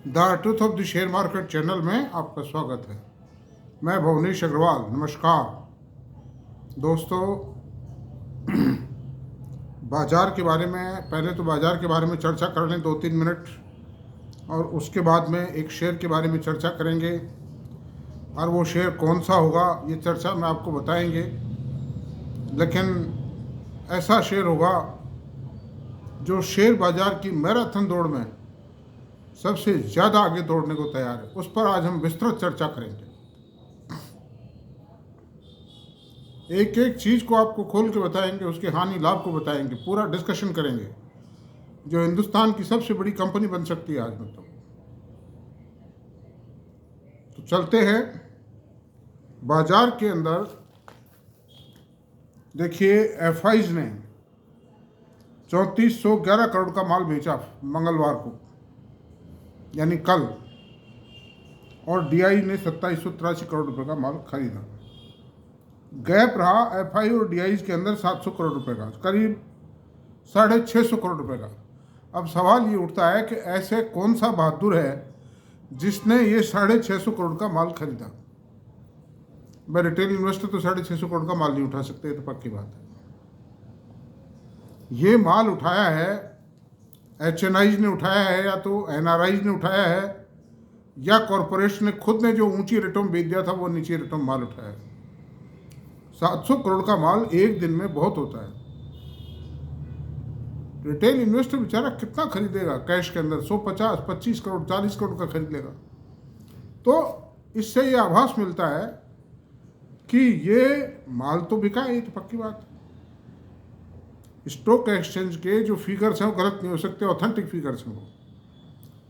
The truth of the share market channel में आपका स्वागत है। मैं भुवनेश अग्रवाल। नमस्कार दोस्तों। बाज़ार के बारे में पहले तो बाज़ार के बारे में चर्चा कर लें 2-3 मिनट, और उसके बाद में एक शेयर के बारे में चर्चा करेंगे, और वो शेयर कौन सा होगा ये चर्चा में आपको बताएंगे। लेकिन ऐसा शेयर होगा जो शेयर बाज़ार की मैराथन दौड़ में सबसे ज़्यादा आगे दौड़ने को तैयार है। उस पर आज हम विस्तृत चर्चा करेंगे। एक एक चीज़ को आपको खोल के बताएंगे, उसके हानि लाभ को बताएंगे, पूरा डिस्कशन करेंगे। जो हिंदुस्तान की सबसे बड़ी कंपनी बन सकती है आज मतलब। तो चलते हैं बाजार के अंदर। देखिए, एफआईज ने 3411 करोड़ का माल बेचा मंगलवार को, यानी कल, और डीआई ने 2783 करोड़ रुपए का माल खरीदा। गैप रहा एफआई और डीआई के अंदर 700 करोड़ रुपए का, करीब 650 करोड़ रुपए का। अब सवाल ये उठता है कि ऐसे कौन सा बहादुर है जिसने ये 650 करोड़ का माल खरीदा। मैं रिटेल इन्वेस्टर तो 650 करोड़ का माल नहीं उठा सकते, तो पक्की बात है। ये माल उठाया है एचएनआईज ने उठाया है, या तो एनआरआईज ने उठाया है, या कॉरपोरेशन ने खुद ने जो ऊंची रेटों में बेच दिया था वो नीचे रेटों में माल उठाया है। 700 करोड़ का माल एक दिन में बहुत होता है। रिटेल इन्वेस्टर बेचारा कितना खरीदेगा कैश के अंदर? 150, 25 करोड़, 40 करोड़ का खरीद लेगा। तो इससे ये आभास मिलता है कि ये माल तो बिका है, ये तो पक्की बात है। स्टॉक एक्सचेंज के जो फिगर्स हैं वो गलत नहीं हो सकते, ऑथेंटिक फिगर्स हैं वो।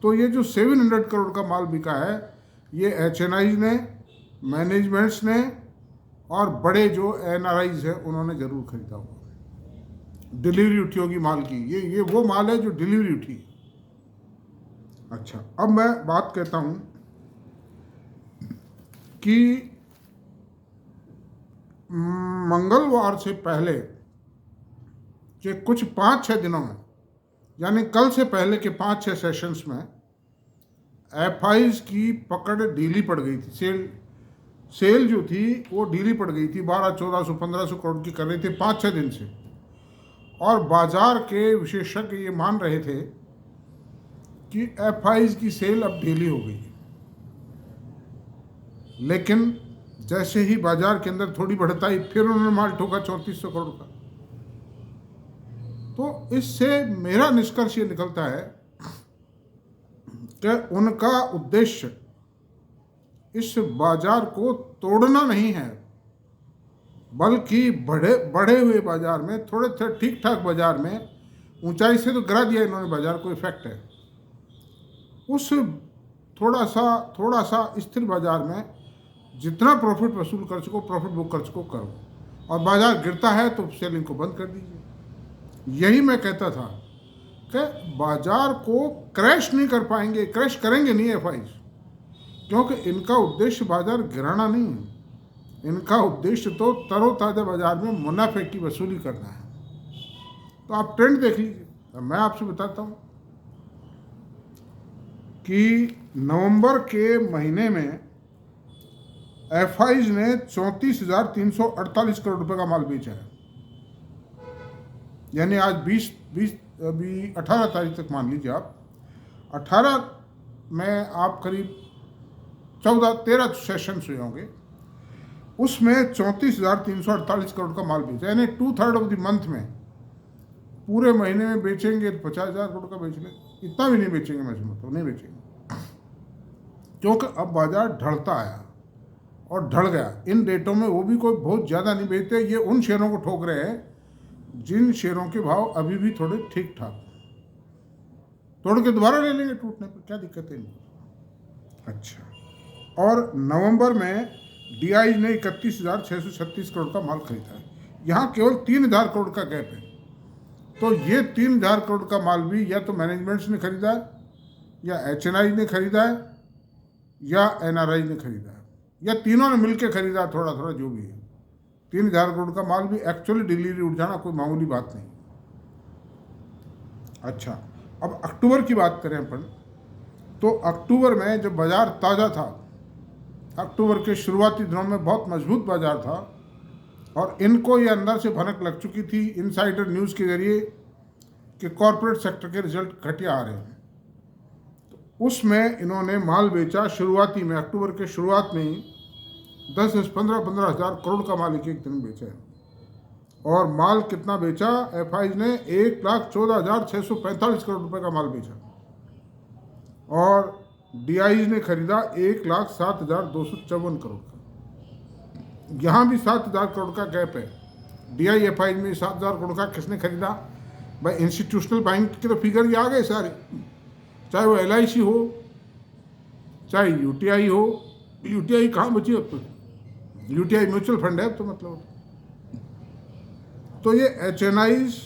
तो ये जो 700 करोड़ का माल बिका है, ये एचएनआईज ने, मैनेजमेंट्स ने, और बड़े जो एनआरआईज हैं उन्होंने जरूर खरीदा होगा। डिलीवरी उठी होगी माल की। ये वो माल है जो डिलीवरी उठी। अच्छा, अब मैं बात कहता हूं कि मंगलवार से पहले कि कुछ 5-6 दिनों में, यानी कल से पहले के 5-6 सेशंस में एफआईज की पकड़ ढीली पड़ गई थी। सेल जो थी वो ढीली पड़ गई थी। 1200, 1400, 1500 करोड़ की कर रहे थे 5-6 दिन से, और बाजार के विशेषज्ञ ये मान रहे थे कि एफआईज की सेल अब ढीली हो गई। लेकिन जैसे ही बाजार के अंदर थोड़ी बढ़ताई, फिर उन्होंने माल ठोका 3400 करोड़ का। तो इससे मेरा निष्कर्ष ये निकलता है कि उनका उद्देश्य इस बाजार को तोड़ना नहीं है, बल्कि बढ़े हुए बाजार में, थोड़े ठीक ठाक बाजार में, ऊंचाई से तो गिरा दिया इन्होंने बाजार को, इफेक्ट है। उस थोड़ा सा स्थिर बाजार में जितना प्रॉफिट वसूल कर सको, प्रॉफिट बुक कर सको करो, और बाजार गिरता है तो सेलिंग को बंद कर दीजिए। यही मैं कहता था कि बाजार को क्रैश नहीं कर पाएंगे, क्रैश करेंगे नहीं एफआईज, क्योंकि इनका उद्देश्य बाजार गिराना नहीं है। इनका उद्देश्य तो तरोताज़ा बाजार में मुनाफे की वसूली करना है। तो आप ट्रेंड देख लीजिए। मैं आपसे बताता हूँ कि नवंबर के महीने में एफआईज ने 34,348 करोड़ रुपए का माल बेचा है। यानी आज 20 अभी 18 तारीख तक मान लीजिए आप, 18 में आप करीब 14-13 सेशन हुए होंगे, उसमें 34,348 करोड़ का माल बेचा। यानी 2/3 ऑफ द मंथ में, पूरे महीने में बेचेंगे तो 50,000 करोड़ का बेच लें। इतना भी नहीं बेचेंगे, मैं समझता हूँ नहीं बेचेंगे, क्योंकि अब बाजार ढलता आया और ढल गया। इन डेटों में वो भी कोई बहुत ज़्यादा नहीं बेचते। ये उन शेयरों को ठोक रहे हैं जिन शेयरों के भाव अभी भी थोड़े ठीक ठाक, तोड़ के दोबारा ले लेंगे टूटने पर, क्या दिक्कत है इनको। अच्छा, और नवंबर में डीआई ने 31,636 करोड़ का माल खरीदा है। यहाँ केवल 3,000 करोड़ का गैप है। तो ये 3,000 करोड़ का माल भी या तो मैनेजमेंट्स ने खरीदा है, या एचएनआई ने खरीदा है, या एनआरआई ने खरीदा है, या तीनों ने मिलकर खरीदा, थोड़ा थोड़ा जो भी है। 3,000 करोड़ का माल भी एक्चुअली डिलीवरी उठ जाना कोई मामूली बात नहीं। अच्छा, अब अक्टूबर की बात करें अपन, तो अक्टूबर में जब बाज़ार ताज़ा था, अक्टूबर के शुरुआती दिनों में बहुत मजबूत बाज़ार था और इनको ये अंदर से भनक लग चुकी थी इनसाइडर न्यूज़ के ज़रिए कि कॉरपोरेट सेक्टर के रिजल्ट घटिया आ रहे हैं। तो उसमें इन्होंने माल बेचा शुरुआती में, अक्टूबर के शुरुआत में ही 10-15 हज़ार करोड़ का माल एक दिन बेचा है। और माल कितना बेचा? एफआई ने 1,14,645 करोड़ रुपए का माल बेचा और डीआई ने खरीदा 1,07,254 करोड़ का। यहाँ भी 7,000 करोड़ का गैप है। डीआई एफआई में 7,000 करोड़ का किसने खरीदा? भाई इंस्टीट्यूशनल बैंक के तो फिगर ये आ गए सारे, चाहे वो एलआईसी हो चाहे यूटीआई हो। यूटीआई कहाँ बची अब तो? यूटीआई म्यूचुअल फंड है अब तो, मतलब तो ये एचएनआईज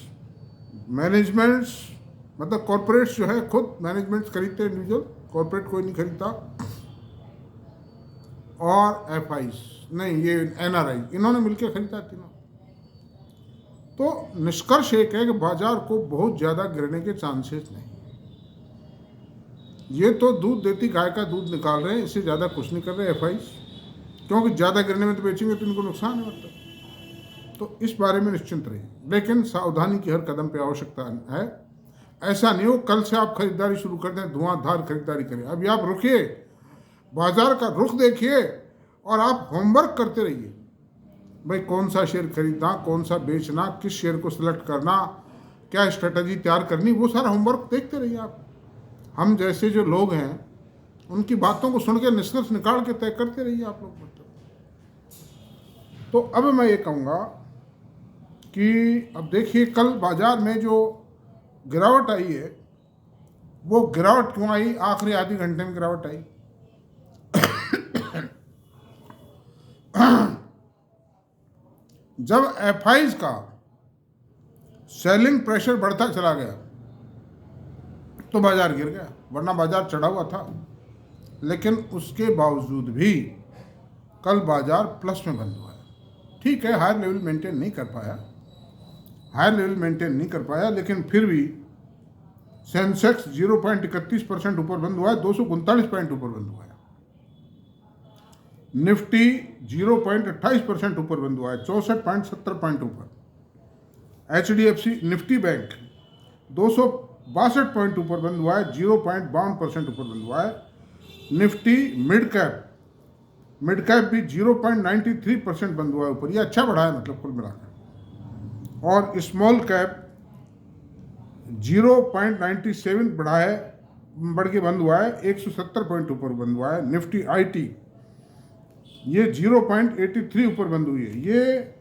मैनेजमेंट्स, मतलब कॉरपोरेट्स जो है खुद मैनेजमेंट्स खरीदते हैं, इंडिविजुअल कॉरपोरेट कोई नहीं खरीदता। और एफआईज नहीं, ये एनआरआई, इन्होंने मिलकर खरीदा तीनों। तो निष्कर्ष एक है कि बाजार को बहुत ज़्यादा गिरने के चांसेस नहीं। ये तो दूध देती गाय का दूध निकाल रहे हैं, इससे ज़्यादा कुछ नहीं कर रहे एफआईज, क्योंकि ज़्यादा गिरने में तो बेचेंगे तो इनको नुकसान है मतलब। तो इस बारे में निश्चिंत रहिए, लेकिन सावधानी की हर कदम पे आवश्यकता है। ऐसा नहीं हो कल से आप खरीदारी शुरू कर दें, धुआंधार खरीदारी करें। अभी आप रुकिए, बाजार का रुख देखिए और आप होमवर्क करते रहिए। भाई कौन सा शेयर खरीदना, कौन सा बेचना, किस शेयर को सिलेक्ट करना, क्या स्ट्रेटजी तैयार करनी, वो सारा होमवर्क देखते रहिए आप। हम जैसे जो लोग हैं उनकी बातों को सुन के निष्कर्ष निकाल के तय करते रहिए आप लोग मतलब। तो अब मैं ये कहूँगा कि अब देखिए कल बाजार में जो गिरावट आई है, वो गिरावट क्यों आई? आखिरी आधे घंटे में गिरावट आई। जब एफआईज का सेलिंग प्रेशर बढ़ता चला गया तो बाजार गिर गया, वरना बाजार चढ़ा हुआ था। लेकिन उसके बावजूद भी कल बाजार प्लस में बंद हुआ है। ठीक है, हायर लेवल मेंटेन नहीं कर पाया, लेकिन फिर भी सेंसेक्स 0.31% ऊपर बंद हुआ है, 239 पॉइंट ऊपर बंद हुआ है। निफ्टी 0.28% ऊपर बंद हुआ है, 64.70 पॉइंट ऊपर। एचडीएफसी निफ्टी बैंक 262 पॉइंट ऊपर बंद हुआ है, 0.52% ऊपर बंद हुआ है। निफ्टी मिड कैप भी 0.93% बंद हुआ है ऊपर, ये अच्छा बढ़ा है मतलब कुल मिलाकर। और स्मॉल कैप 0.97 बढ़ के बंद हुआ है, 170 पॉइंट ऊपर बंद हुआ है। निफ्टी आईटी ये 0.83 ऊपर बंद हुई है। ये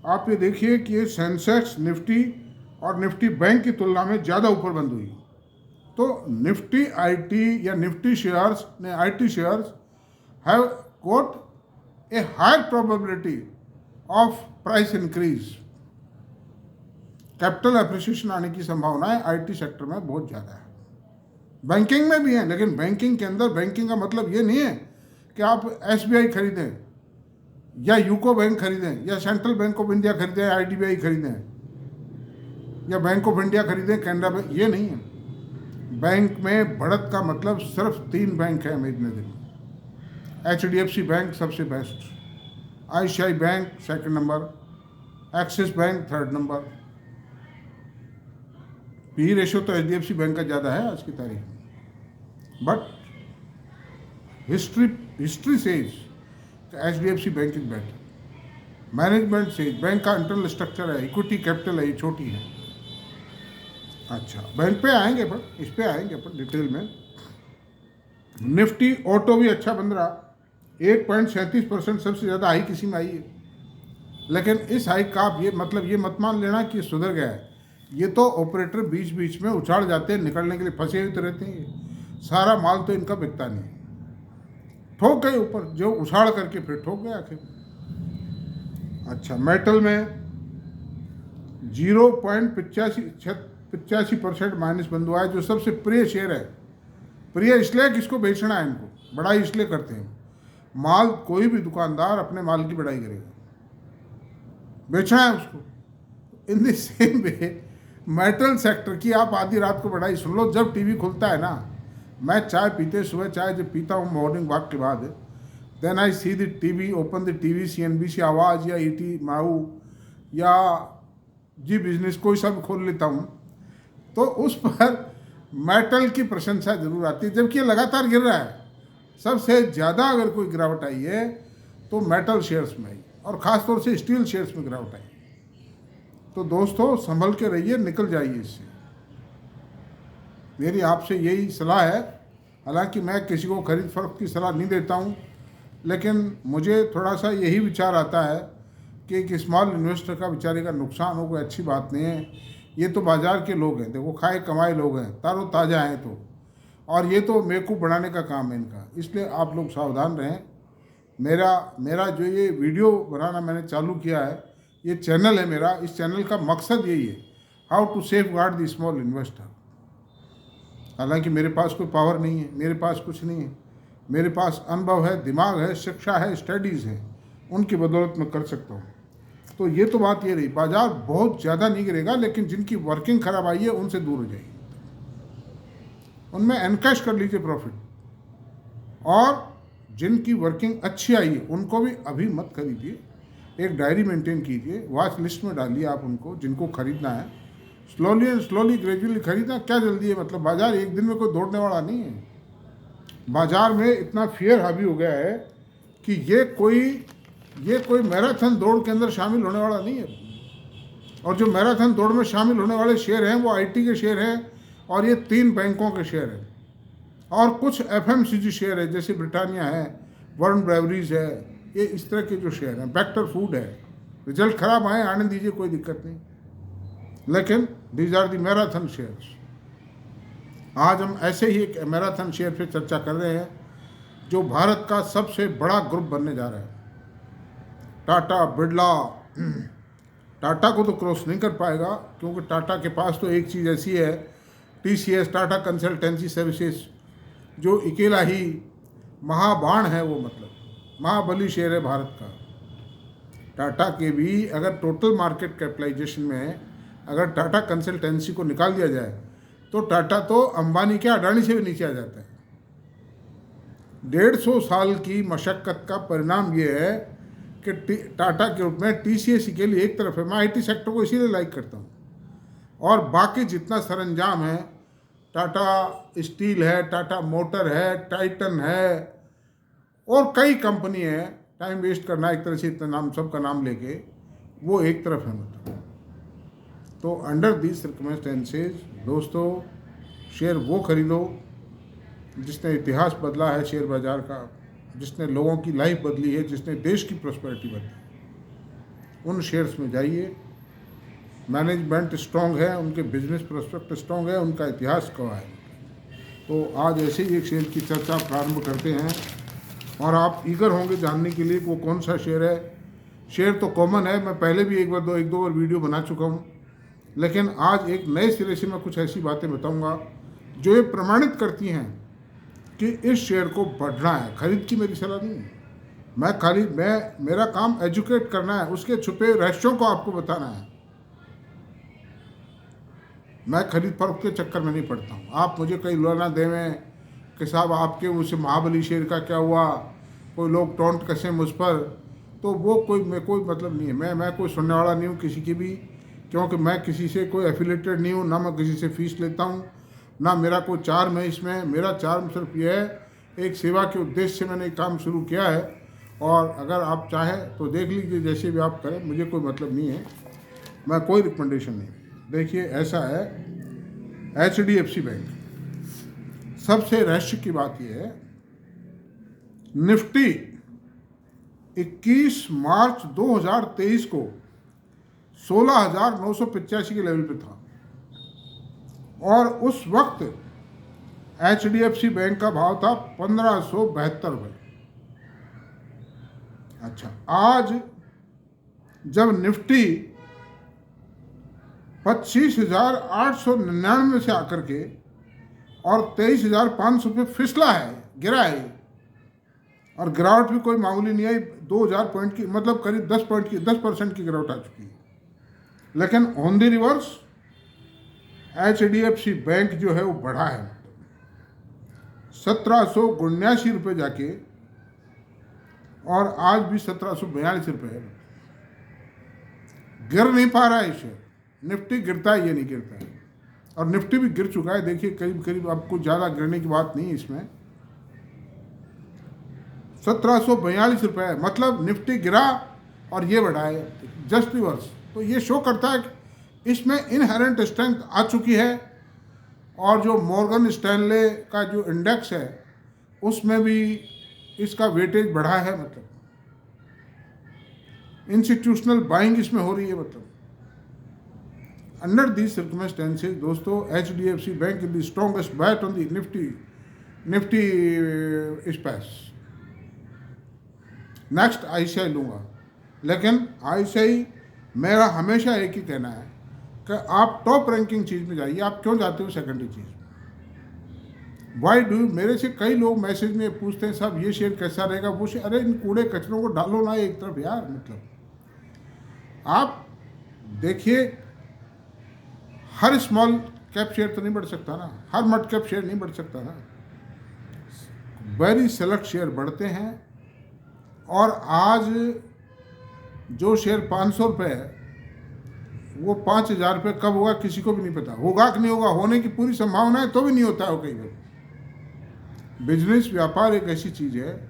आप ये देखिए कि ये सेंसेक्स, निफ्टी और निफ्टी बैंक की तुलना में ज़्यादा ऊपर बंद हुई। तो निफ्टी आईटी या निफ्टी शेयर्स ने IT shares have got a higher probability of price increase. Capital appreciation आने की संभावनाएं आईटी सेक्टर में बहुत ज़्यादा है। बैंकिंग में भी है, लेकिन बैंकिंग के अंदर बैंकिंग का मतलब ये नहीं है कि आप एसबीआई खरीदें या यूको बैंक खरीदें या सेंट्रल बैंक ऑफ इंडिया खरीदें, आईडीबीआई खरीदें या बैंक ऑफ इंडिया खरीदें, कैनरा बैंक, ये नहीं है। बैंक में बढ़त का मतलब सिर्फ 3 बैंक है मेरे नज़र में। एचडीएफसी बैंक सबसे best, ICI bank second number, axis bank third number. P ratio तो एचडीएफसी बैंक का ज़्यादा है आज की तारीख में, but history says HDFC bank is better. Management says bank का इंटरनल स्ट्रक्चर है, इक्विटी कैपिटल है, ये छोटी है। अच्छा, बैंक पे आएंगे पर इस पे आएंगे पर डिटेल में। निफ्टी ऑटो भी अच्छा बन रहा, 1.37% सबसे ज़्यादा हाई किसी में आई है। लेकिन इस हाइक का आप ये मतलब ये मत मान लेना कि सुधर गया है। ये तो ऑपरेटर बीच बीच में उछाल जाते हैं, निकलने के लिए फंसे हुए तो रहते हैं। सारा माल तो इनका बिकता नहीं, ठोक गए ऊपर, जो उछाल करके फिर ठोक गए आखिर। अच्छा, मेटल में 0.85% माइनस बंद हुआ है, जो सबसे प्रिय शेयर है। प्रिय इसलिए किसको बेचना है, इनको बढ़ाई इसलिए करते हैं। माल कोई भी दुकानदार अपने माल की बढ़ाई करेगा, बेचना है उसको। In the same way metal sector की आप आधी रात को बढ़ाई सुन लो, जब टीवी खुलता है ना, मैं चाय पीते, सुबह चाय जब पीता हूँ मॉर्निंग वॉक के बाद, then I see the TV, open the TV, CNBC Awaaz या ET माऊ या जी बिजनेस कोई सा भी खोल लेता हूँ, तो उस पर मेटल की प्रशंसा जरूर आती है, जबकि ये लगातार गिर रहा है। सबसे ज़्यादा अगर कोई गिरावट आई है तो मेटल शेयर्स में आई, और ख़ास तौर से स्टील शेयर्स में गिरावट आई। तो दोस्तों संभल के रहिए, निकल जाइए इससे, मेरी आपसे यही सलाह है। हालांकि मैं किसी को खरीद फरोख्त की सलाह नहीं देता हूँ, लेकिन मुझे थोड़ा सा यही विचार आता है कि एक स्मॉल इन्वेस्टर का बेचारे का नुकसान हो, कोई अच्छी बात नहीं है। ये तो बाज़ार के लोग हैं, देखो खाए कमाए लोग हैं, तारो ताज़ा हैं, तो और ये तो बेवकूफ़ बढ़ाने का काम है इनका, इसलिए आप लोग सावधान रहें। मेरा जो ये वीडियो बनाना मैंने चालू किया है, ये चैनल है मेरा, इस चैनल का मकसद यही है, how to safeguard the small investor. हालांकि मेरे पास कोई पावर नहीं है, मेरे पास कुछ नहीं है, मेरे पास अनुभव है, दिमाग है, शिक्षा है, स्टडीज़ है, उनकी बदौलत मैं कर सकता हूँ। तो ये तो बात ये रही, बाजार बहुत ज़्यादा नहीं गिरेगा, लेकिन जिनकी वर्किंग खराब आई है उनसे दूर हो जाइए, उनमें एनकैश कर लीजिए प्रॉफिट, और जिनकी वर्किंग अच्छी आई है उनको भी अभी मत खरीदिए, एक डायरी मेंटेन कीजिए, वॉच लिस्ट में डालिए आप उनको जिनको खरीदना है, स्लोली एंड स्लोली ग्रेजुअली खरीदना, क्या जल्दी है, मतलब बाजार एक दिन में कोई दौड़ने वाला नहीं है। बाजार में इतना फियर हावी हो गया है कि ये कोई मैराथन दौड़ के अंदर शामिल होने वाला नहीं है। और जो मैराथन दौड़ में शामिल होने वाले शेयर हैं वो IT के शेयर हैं, और ये 3 बैंकों के शेयर हैं, और कुछ FMCG शेयर है, जैसे ब्रिटानिया है, वरुण ब्रेवरीज है, ये इस तरह के जो शेयर हैं, बेक्टर फूड है। रिजल्ट खराब आने दीजिए, कोई दिक्कत नहीं, लेकिन these are the marathon shares. आज हम ऐसे ही एक मैराथन शेयर पे चर्चा कर रहे हैं जो भारत का सबसे बड़ा ग्रुप बनने जा रहा है। टाटा, बिरला, टाटा को तो क्रॉस नहीं कर पाएगा, क्योंकि टाटा के पास तो एक चीज़ ऐसी है, TCS, टाटा कंसल्टेंसी सर्विसेज, जो अकेला ही महाबाण है, वो मतलब महाबली शेयर है भारत का। टाटा के भी अगर टोटल मार्केट कैपिटलाइजेशन में अगर टाटा कंसल्टेंसी को निकाल दिया जाए तो टाटा तो अंबानी के, अडानी से भी नीचे आ जाता है। 150 साल की मशक्क़त का परिणाम ये है कि टाटा के रूप में TCS के लिए एक तरफ है, मैं IT सेक्टर को इसीलिए लाइक करता हूँ, और बाकी जितना सरंजाम है, टाटा स्टील है, टाटा मोटर है, टाइटन है, और कई कंपनी है, टाइम वेस्ट करना एक तरह से इतना नाम सबका नाम लेके, वो एक तरफ है मतलब। तो अंडर दीज सर्कमस्टेंसेज दोस्तों, शेयर वो खरीदो जिसने इतिहास बदला है शेयर बाज़ार का, जिसने लोगों की लाइफ बदली है, जिसने देश की प्रॉस्पेरिटी बदली, उन शेयर्स में जाइए। मैनेजमेंट स्ट्रॉन्ग है, उनके बिजनेस प्रोस्पेक्ट स्ट्रॉन्ग है, उनका इतिहास गवाह है। तो आज ऐसे ही एक शेयर की चर्चा प्रारंभ करते हैं, और आप ईगर होंगे जानने के लिए वो कौन सा शेयर है। शेयर तो कॉमन है, मैं पहले भी एक दो बार वीडियो बना चुका हूँ, लेकिन आज एक नए सिरे से मैं कुछ ऐसी बातें बताऊँगा जो ये प्रमाणित करती हैं कि इस शेयर को बढ़ना है। खरीद की मेरी सलाह नहीं है, मेरा काम एजुकेट करना है, उसके छुपे रहस्यों को आपको बताना है। मैं खरीद फरोख्त के चक्कर में नहीं पड़ता हूँ। आप मुझे कई लोना देवें कि साहब आपके उस महाबली शेयर का क्या हुआ, कोई लोग टोंट कसें मुझ पर, तो वो कोई मतलब नहीं है। मैं कोई सुनने वाला नहीं हूँ किसी की भी, क्योंकि मैं किसी से कोई एफिलेटेड नहीं हूँ, ना मैं किसी से फीस लेता हूँ, ना मेरा कोई चार्म है इसमें। मेरा चार्म सिर्फ ये है, एक सेवा के उद्देश्य से मैंने काम शुरू किया है, और अगर आप चाहें तो देख लीजिए, जैसे भी आप करें, मुझे कोई मतलब नहीं है, मैं कोई रिकमेंडेशन नहीं। देखिए ऐसा है, HDFC बैंक, सबसे रहस्य की बात यह है, निफ्टी 21 मार्च 2023 को 16,985 के लेवल पे था, और उस वक्त HDFC बैंक का भाव था 1572 रुपये। अच्छा, आज जब निफ्टी 25,899 से आकर के और 23,500 पे फिसला है, गिरा है, और गिरावट भी कोई मामूली नहीं आई, 2,000 पॉइंट की, मतलब करीब 10% की गिरावट आ चुकी है। लेकिन on the reverse HDFC bank जो है वो बढ़ा है। 1779 जाके और आज भी 1742 रुपये है। गिर नहीं पा रहा है शेयर। निफ्टी गिरता है, ये नहीं गिरता है, और निफ्टी भी गिर चुका है। देखिए करीब करीब, अब कुछ ज़्यादा गिरने की बात नहीं है इसमें। 1742 रुपये है, मतलब निफ्टी गिरा और ये बढ़ा है, जस्ट रिवर्स। तो ये शो करता है कि इसमें इनहेरेंट स्ट्रेंथ आ चुकी है, और जो मॉर्गन स्टैनले का जो इंडेक्स है उसमें भी इसका वेटेज बढ़ा है, मतलब इंस्टीट्यूशनल बाइंग इसमें हो रही है। मतलब अंडर दीज सर्कमस्टेंसेज दोस्तों, HDFC bank is the strongest bat on the Nifty space. Next ICI लूँगा, लेकिन ICI मेरा हमेशा एक ही कहना है कि आप टॉप रैंकिंग चीज़ में जाइए। आप क्यों जाते हो सेकेंडरी चीज़ में? Why do? मेरे से कई लोग मैसेज में पूछते हैं, साहब ये शेयर कैसा रहेगा, वो शेयर। अरे इन कूड़े कचरों को डालो ना एक तरफ यार। मतलब आप देखिए, हर स्मॉल कैप शेयर तो नहीं बढ़ सकता ना, हर मिड कैप शेयर नहीं बढ़ सकता ना। वेरी सेलेक्ट शेयर बढ़ते हैं, और आज जो शेयर 500 रुपये है वो 5000 रुपये कब होगा किसी को भी नहीं पता। होगा कि नहीं होगा, होने की पूरी संभावना है तो भी नहीं होता है वो कई बार। बिजनेस व्यापार एक ऐसी चीज़ है,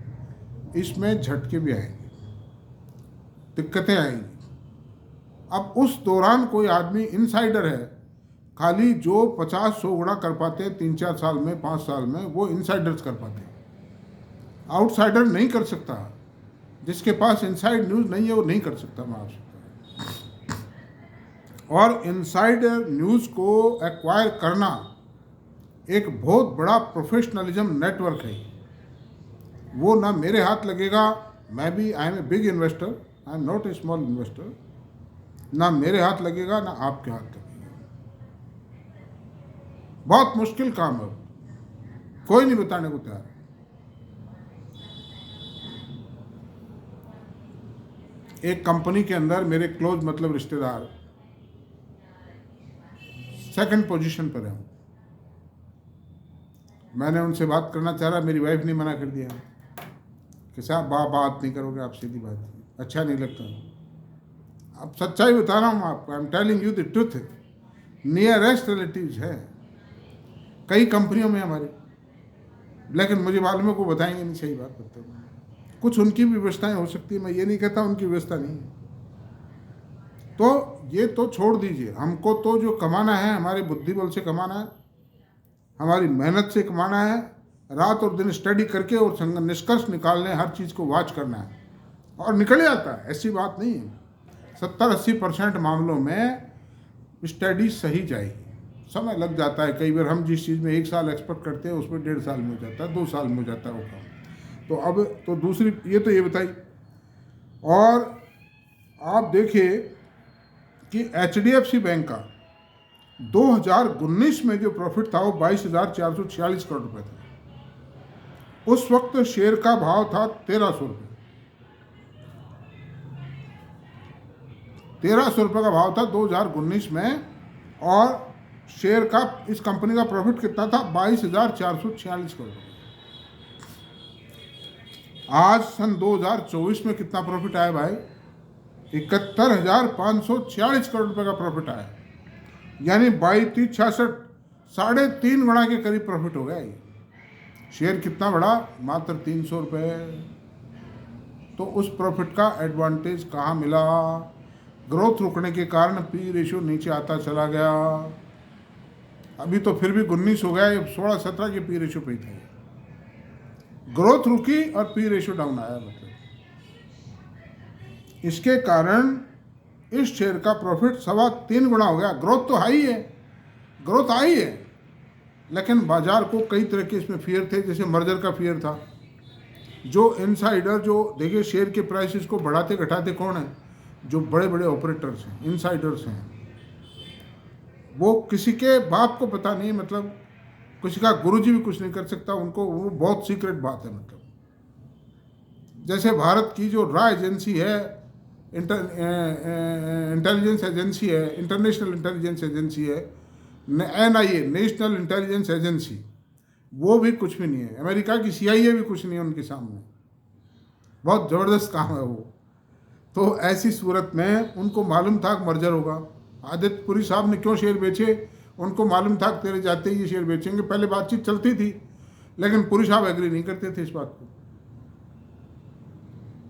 इसमें झटके भी आएंगे, दिक्कतें आएंगी। अब उस दौरान कोई आदमी इनसाइडर है, खाली जो 50-100 गुना कर पाते हैं 3-4 साल में, 5 साल में, वो इनसाइडर्स कर पाते हैं। आउटसाइडर नहीं कर सकता। जिसके पास इनसाइड न्यूज़ नहीं है वो नहीं कर सकता। मैं आपसे, और इनसाइडर न्यूज़ को एक्वायर करना एक बहुत बड़ा प्रोफेशनलिज्म नेटवर्क है। वो ना मेरे हाथ लगेगा, मैं भी I am a big investor, I am not a small investor. ना मेरे हाथ लगेगा ना आपके हाथ लगेगा। बहुत मुश्किल काम है, कोई नहीं बताने को तैयार। एक कंपनी के अंदर मेरे क्लोज मतलब रिश्तेदार सेकंड पोजीशन पर है। मैंने उनसे बात करना चाह रहा, मेरी वाइफ ने मना कर दिया कि साहब बात नहीं करोगे आप, सीधी बात, अच्छा नहीं लगता। अब सच्चाई बता रहा हूँ आपको, I am telling you the truth. Nearest relatives है कई कंपनियों में हमारे, लेकिन मुझे मालूम है को बताएंगे नहीं। सही बात करते हैं, कुछ उनकी भी व्यवस्थाएं हो सकती है, मैं ये नहीं कहता उनकी व्यवस्था नहीं है। तो ये तो छोड़ दीजिए, हमको तो जो कमाना है हमारे बुद्धि बल से कमाना है, हमारी मेहनत से कमाना है, रात और दिन स्टडी करके और निष्कर्ष निकालने, हर चीज़ को वॉच करना है, और निकल जाता है। ऐसी बात नहीं है। 70-80% मामलों में स्टडी सही जाएगी, समय लग जाता है। कई बार हम जिस चीज़ में 1 साल एक्सपेक्ट करते हैं उसमें 1.5 साल में हो जाता है, 2 साल में हो जाता है वो काम। तो अब तो दूसरी ये बताई। और आप देखिए कि HDFC बैंक का 2019 में जो प्रॉफिट था वो 22,446 करोड़ रुपए था। उस वक्त शेयर का भाव था 1300 रुपये। 1300 रुपये का भाव था 2019 में, और शेयर का, इस कंपनी का प्रॉफिट कितना था? 22,446 करोड़ रुपये। आज सन 2024 में कितना प्रॉफिट आया भाई? 71,546 करोड़ रुपए का प्रॉफिट आया, यानी 22-66 3.5 गुना के करीब प्रॉफिट हो गया। ये शेयर कितना बढ़ा? मात्र 300 रुपये। तो उस प्रॉफिट का एडवांटेज कहाँ मिला? ग्रोथ रुकने के कारण पी रेशियो नीचे आता चला गया। अभी तो फिर भी 19 हो गया, 16-17 के पी रेशियो पे था। ग्रोथ रुकी और पी रेशियो डाउन आया। मतलब इसके कारण इस शेयर का प्रॉफिट 3.25 गुना हो गया। ग्रोथ तो हाई है, ग्रोथ आई है, लेकिन बाजार को कई तरह के इसमें फियर थे। जैसे मर्जर का फियर था, जो इनसाइडर, जो देखिए शेयर के प्राइसेस को बढ़ाते घटाते कौन है? जो बड़े बड़े ऑपरेटर्स हैं, इनसाइडर्स हैं। वो किसी के बाप को पता नहीं, मतलब किसी का गुरुजी भी कुछ नहीं कर सकता उनको, वो बहुत सीक्रेट बात है। मतलब जैसे भारत की जो रॉ एजेंसी है, इंटेलिजेंस एजेंसी है, इंटरनेशनल इंटेलिजेंस एजेंसी है, NIA, नेशनल इंटेलिजेंस एजेंसी, वो भी कुछ भी नहीं है, अमेरिका की CIA भी कुछ नहीं है उनके सामने। बहुत ज़बरदस्त काम है वो। तो ऐसी सूरत में उनको मालूम था कि मर्जर होगा। आदित्य पुरी साहब ने क्यों शेयर बेचे, उनको मालूम था कि तेरे जाते ही ये शेयर बेचेंगे। पहले बातचीत चलती थी, लेकिन पुरी साहब एग्री नहीं करते थे इस बात को।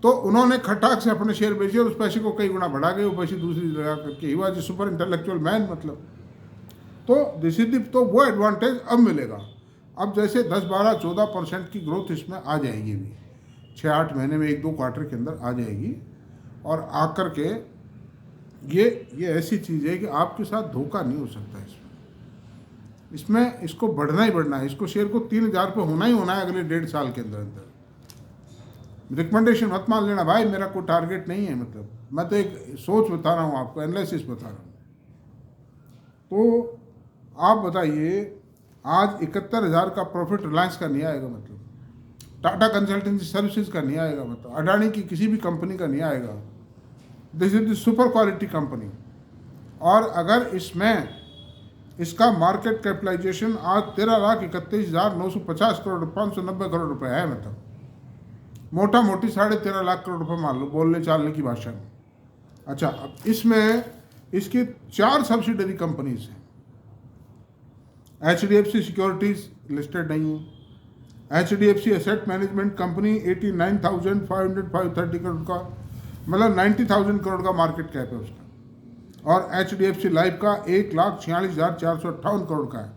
तो उन्होंने खटाक से अपने शेयर बेचे और उस पैसे को कई गुना बढ़ा गए, वो पैसे दूसरी जगह करके। He was super intellectual man मतलब। तो दिस इज तो वो एडवांटेज अब मिलेगा। अब जैसे 10-12-14% की ग्रोथ इसमें आ जाएगी, भी 6-8 महीने में 1-2 क्वार्टर के अंदर आ जाएगी। और आकर के ये ऐसी चीज़ है कि आपके साथ धोखा नहीं हो सकता इसमें इसको बढ़ना ही बढ़ना है। इसको शेयर को 3,000 पे होना ही होना है अगले 1.5 साल के अंदर अंदर। रिकमेंडेशन मत मान लेना भाई, मेरा कोई टारगेट नहीं है, मतलब मैं तो एक सोच बता रहा हूँ आपको, एनालिसिस बता रहा हूँ। तो आप बताइए, आज 71,000 का प्रॉफिट रिलायंस का नहीं आएगा, मतलब टाटा कंसल्टेंसी सर्विसेज का नहीं आएगा, मतलब अडानी की किसी भी कंपनी का नहीं आएगा। This is the super quality company. और अगर इसमें इसका मार्केट कैपिटलाइजेशन आज 13,31,950 करोड़ 590 करोड़ रुपए है, मतलब मोटा मोटी 13.5 लाख करोड़ रुपए मान लो बोलने चालने की भाषा में। अच्छा, अब इसमें इसकी 4 सब्सिडरी कंपनीज हैं। HDFC सिक्योरिटीज लिस्टेड नहीं है। HDFC asset management company 89,530 crore का, मतलब 90,000 करोड़ का मार्केट कैप है उसका। और HDFC लाइफ का 1,46,458 करोड़ का है।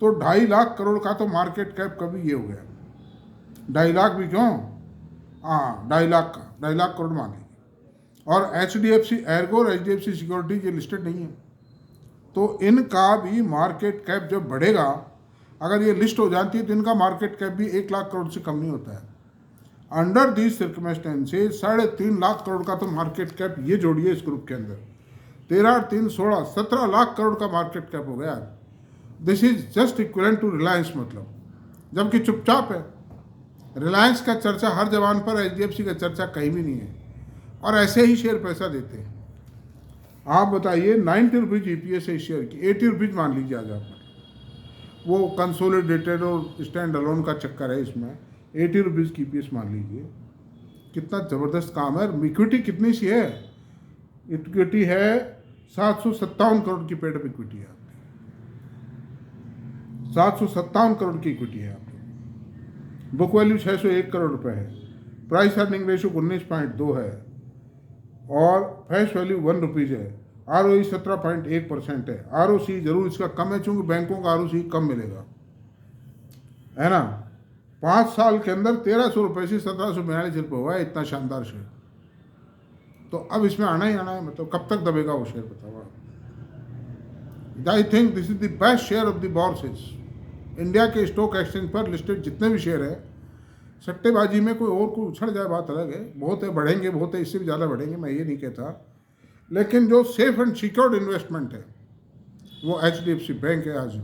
तो 2.5 लाख करोड़ का तो मार्केट कैप कभी ये हो गया। 2.5 लाख भी क्यों, हाँ 2.5 लाख का 2.5 लाख करोड़ मानेंगे। और HDFC एर्गो और HDFC सिक्योरिटी ये लिस्टेड नहीं है। तो इनका भी मार्केट कैप जब बढ़ेगा, अगर ये लिस्ट हो जाती है तो इनका मार्केट कैप भी 1 लाख करोड़ से कम नहीं होता है। Under these circumstances 3.5 lakh crore का तो मार्केट कैप ये जोड़िए इस ग्रुप के अंदर, 13 और 3 16 17 लाख करोड़ का मार्केट कैप हो गया। This is just equivalent to Reliance, मतलब जबकि चुपचाप है। रिलायंस का चर्चा हर जबान पर, HDFC का चर्चा कहीं भी नहीं है, और ऐसे ही शेयर पैसा देते हैं। आप बताइए 90 रुपीज़ EPS है इस शेयर की, 80 रुपीज़ मान लीजिए आज आप। वो कंसोलिडेटेड और स्टैंड अलोन का चक्कर है इसमें। 80 रुपीज़ की EPS मान लीजिए, कितना ज़बरदस्त काम है। इक्विटी कितनी सी है, इक्विटी है 757 करोड़ की पेड अप इक्विटी है आपकी, 757 करोड़ की इक्विटी है आपकी। बुक वैल्यू 601 करोड़ रुपए है। प्राइस अर्निंग रेशियो 19.2 है और फेस वैल्यू 1 रुपीज़ है। ROE 17.1% है। ROC जरूर इसका कम है, चूंकि बैंकों का ROC कम मिलेगा, है ना। 5 साल के अंदर 1,300 रुपये से 1,742 रुपये हुआ है। इतना शानदार शेयर, तो अब इसमें आना ही आना है। मतलब कब तक दबेगा वो शेयर, बताओ आप। I think this is the best share of the बोर्सेस। India के स्टॉक एक्सचेंज पर लिस्टेड जितने भी शेयर है, सट्टेबाजी में कोई और को उछड़ जाए बात अलग है, बहुत है बढ़ेंगे, बहुत है इससे भी ज़्यादा बढ़ेंगे, मैं ये नहीं कहता। लेकिन जो सेफ एंड सिक्योर्ड इन्वेस्टमेंट है वो HDFC बैंक है आज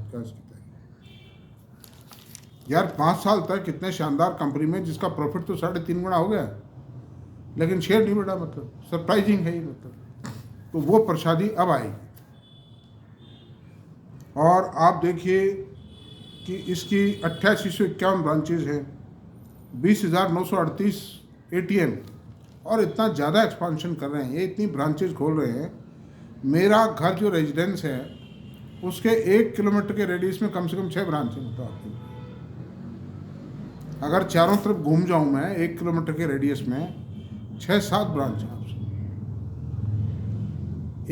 यार। 5 साल तक कितने शानदार कंपनी में जिसका प्रॉफिट तो 3.5 गुना हो गया, लेकिन शेयर नहीं बढ़ा, मतलब सरप्राइजिंग है ये। मतलब तो वो प्रसादी अब आएगी। और आप देखिए कि इसकी 8851 ब्रांचेज हैं, 20,938 ATM, और इतना ज़्यादा एक्सपांशन कर रहे हैं ये, इतनी ब्रांचेज खोल रहे हैं। मेरा घर जो रेजिडेंस है उसके 1 किलोमीटर के रेडियस में कम से कम 6 ब्रांच है। मतलब आपको अगर चारों तरफ घूम जाऊं मैं 1 किलोमीटर के रेडियस में 6-7 ब्रांच है आपसे।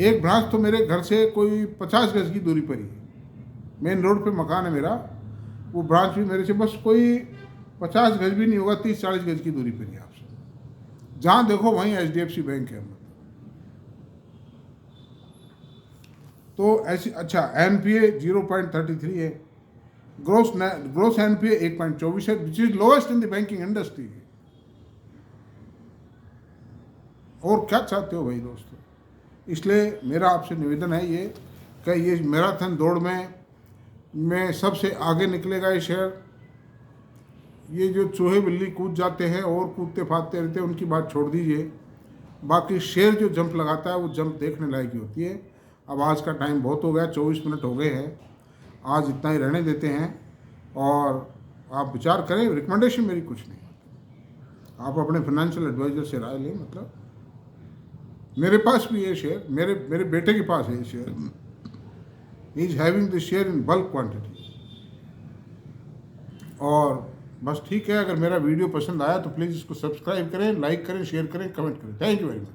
एक ब्रांच तो मेरे घर से कोई 50 गज की दूरी पर ही है, मेन रोड पे मकान है मेरा। वो ब्रांच भी मेरे से बस कोई 50 गज भी नहीं होगा, 30-40 गज की दूरी पर ही आपसे। जहाँ देखो वहीं HDFC बैंक है। तो ऐसी, अच्छा NPA 0.33 है, ग्रोस NPA 1.24 है, which is lowest in the banking industry. और क्या चाहते हो भाई दोस्तों। इसलिए मेरा आपसे निवेदन है ये कि ये मैराथन दौड़ में सबसे आगे निकलेगा ये शेयर। ये जो चूहे बिल्ली कूद जाते हैं और कूदते फादते रहते हैं उनकी बात छोड़ दीजिए, बाकी शेयर जो जंप लगाता है वो जंप देखने लायक ही होती है। अब आज का टाइम बहुत हो गया, 24 मिनट हो गए हैं, आज इतना ही रहने देते हैं। और आप विचार करें, रिकमेंडेशन मेरी कुछ नहीं, आप अपने फाइनेंशियल एडवाइजर से राय लें। मतलब मेरे पास भी ये शेयर, मेरे बेटे के पास है ये share, he is having the share in bulk quantity. और बस ठीक है, अगर मेरा वीडियो पसंद आया तो प्लीज़ इसको सब्सक्राइब करें, लाइक करें, शेयर करें, कमेंट करें। Thank you very much.